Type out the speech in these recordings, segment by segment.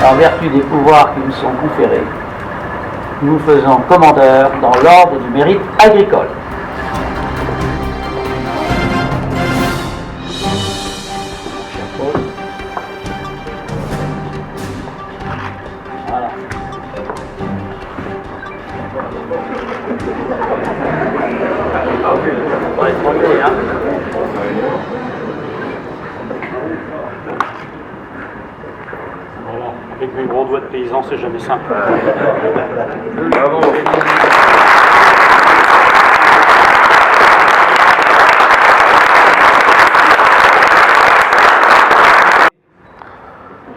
en vertu des pouvoirs qui nous sont conférés, nous faisons commandeur dans l'ordre du mérite agricole. Voilà. On va être monté, hein. Voilà, avec mes gros doigts de paysan, c'est jamais simple. Bravo.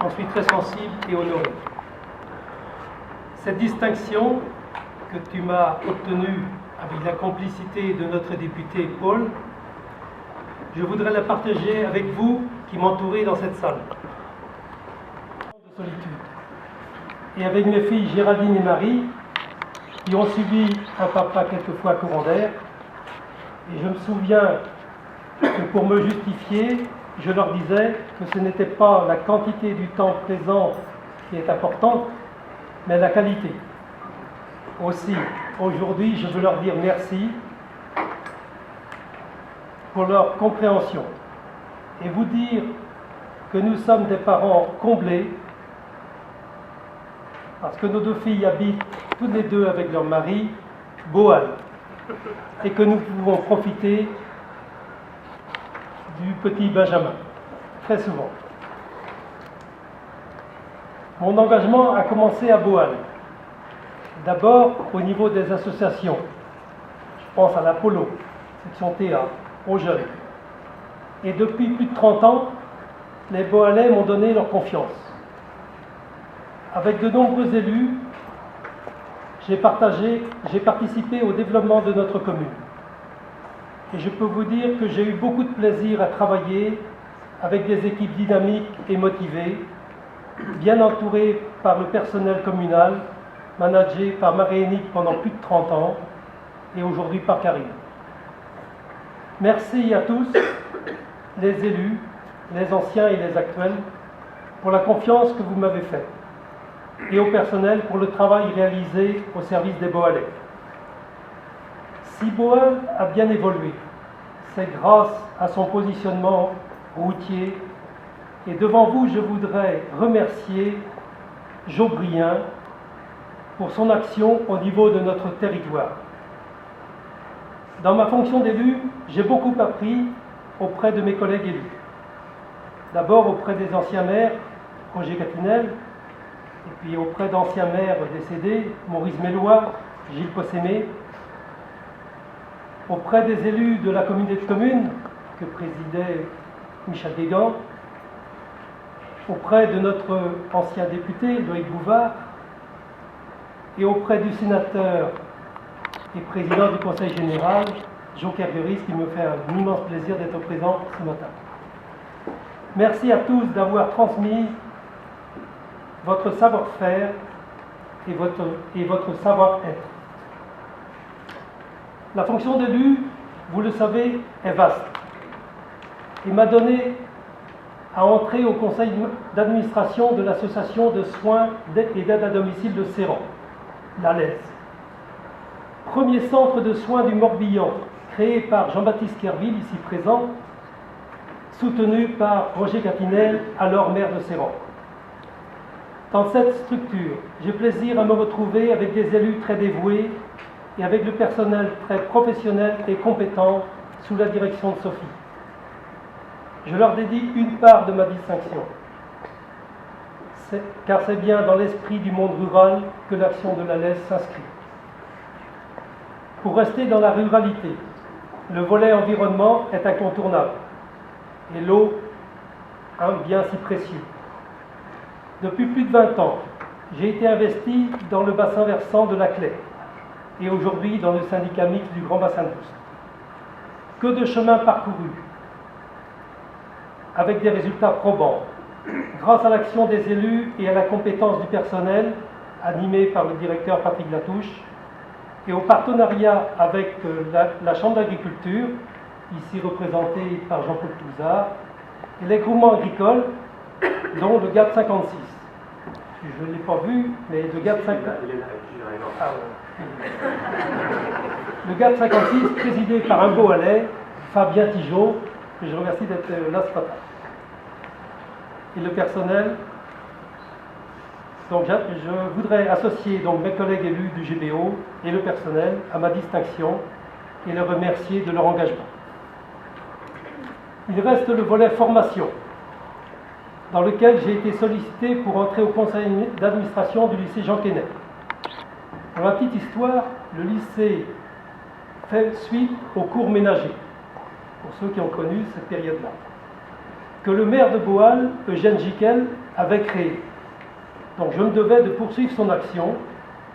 J'en suis très sensible et honoré. Cette distinction que tu m'as obtenue avec la complicité de notre député Paul, je voudrais la partager avec vous qui m'entourez dans cette salle de solitude. Et avec mes filles Géraldine et Marie, qui ont subi un papa quelquefois courant d'air. Et je me souviens que pour me justifier, je leur disais que ce n'était pas la quantité du temps présent qui est importante, mais la qualité. Aussi, aujourd'hui, je veux leur dire merci pour leur compréhension et vous dire que nous sommes des parents comblés parce que nos deux filles habitent toutes les deux avec leur mari, Boal, et que nous pouvons profiter du petit Benjamin, très souvent. Mon engagement a commencé à Boal. D'abord au niveau des associations. Je pense à l'Apollo, section TA, aux jeunes. Et depuis plus de 30 ans, les Boalais m'ont donné leur confiance. Avec de nombreux élus, j'ai participé au développement de notre commune. Et je peux vous dire que j'ai eu beaucoup de plaisir à travailler avec des équipes dynamiques et motivées, bien entourées par le personnel communal, managé par Marie-Hénique pendant plus de 30 ans et aujourd'hui par Karine. Merci à tous, les élus, les anciens et les actuels, pour la confiance que vous m'avez faite et au personnel pour le travail réalisé au service des Boalais. Si Boal a bien évolué, c'est grâce à son positionnement routier et devant vous, je voudrais remercier Jobrien pour son action au niveau de notre territoire. Dans ma fonction d'élu, j'ai beaucoup appris auprès de mes collègues élus. D'abord auprès des anciens maires, Roger Catinel, et puis auprès d'anciens maires décédés, Maurice Mélois, Gilles Possémé, auprès des élus de la communauté de communes que présidait Michel Guégan, auprès de notre ancien député, Loïc Bouvard, et auprès du sénateur et président du Conseil général, Jean Kergueris, qui me fait un immense plaisir d'être présent ce matin. Merci à tous d'avoir transmis votre savoir-faire et votre savoir-être. La fonction d'élu, vous le savez, est vaste et m'a donné à entrer au conseil d'administration de l'association de soins et d'aide à domicile de Séran, l'ALES. Premier centre de soins du Morbihan, créé par Jean-Baptiste Kerville, ici présent, soutenu par Roger Catinel, alors maire de Séran. Dans cette structure, j'ai plaisir à me retrouver avec des élus très dévoués et avec le personnel très professionnel et compétent sous la direction de Sophie. Je leur dédie une part de ma distinction, car c'est bien dans l'esprit du monde rural que l'action de l'ALES s'inscrit. Pour rester dans la ruralité, le volet environnement est incontournable et l'eau, un bien si précieux. Depuis plus de 20 ans, j'ai été investi dans le bassin versant de la Claye et aujourd'hui dans le syndicat mixte du Grand Bassin d'Oust. Que de chemin parcouru, avec des résultats probants, grâce à l'action des élus et à la compétence du personnel, animé par le directeur Patrick Latouche, et au partenariat avec la Chambre d'agriculture, ici représentée par Jean-Paul Touzard, et les groupements agricoles, dont le GAP 56. je ne l'ai pas vu, mais le gars de 50... Ah, ouais. Le gars de 56, présidé par un beau Allais, Fabien Tigeot, que je remercie d'être là ce matin. Et le personnel. Donc je voudrais associer donc mes collègues élus du GBO et le personnel à ma distinction et les remercier de leur engagement. Il reste le volet formation, dans lequel j'ai été sollicité pour entrer au conseil d'administration du lycée Jean Quesnec. Pour la petite histoire, le lycée fait suite au cours ménager, pour ceux qui ont connu cette période-là, que le maire de Boal, Eugène Giquel, avait créé. Donc je me devais de poursuivre son action,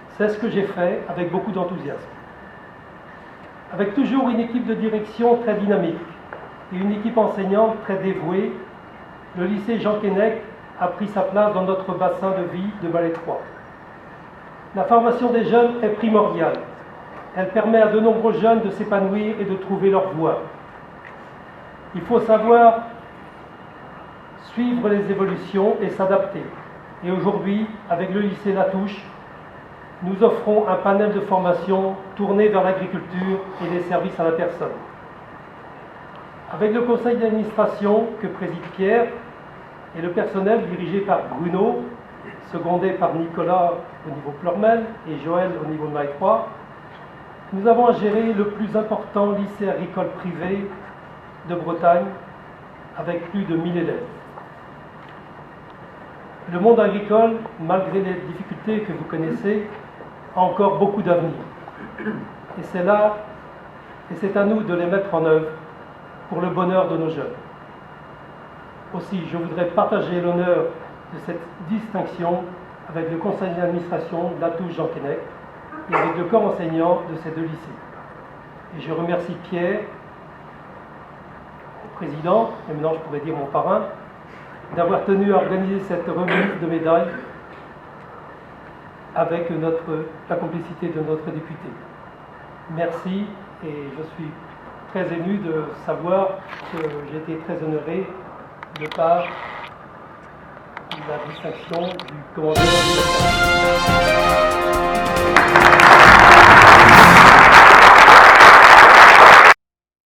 c'est ce que j'ai fait avec beaucoup d'enthousiasme. Avec toujours une équipe de direction très dynamique et une équipe enseignante très dévouée, le lycée Jean Quesnec a pris sa place dans notre bassin de vie de Val-Étroit. La formation des jeunes est primordiale. Elle permet à de nombreux jeunes de s'épanouir et de trouver leur voie. Il faut savoir suivre les évolutions et s'adapter. Et aujourd'hui, avec le lycée Latouche, nous offrons un panel de formation tourné vers l'agriculture et les services à la personne. Avec le conseil d'administration que préside Pierre et le personnel dirigé par Bruno, secondé par Nicolas au niveau Plormel et Joël au niveau de Maille-Croix, nous avons à gérer le plus important lycée agricole privé de Bretagne avec plus de 1000 élèves. Le monde agricole, malgré les difficultés que vous connaissez, a encore beaucoup d'avenir. Et c'est à nous de les mettre en œuvre pour le bonheur de nos jeunes. Aussi, je voudrais partager l'honneur de cette distinction avec le conseil d'administration de Latouche Jean Quesnec et avec le corps enseignant de ces deux lycées. Et je remercie Pierre, le président, et maintenant je pourrais dire mon parrain, d'avoir tenu à organiser cette remise de médailles avec la complicité de notre député. Merci, et je suis très ému de savoir que j'ai été très honoré de par la distinction du commandement du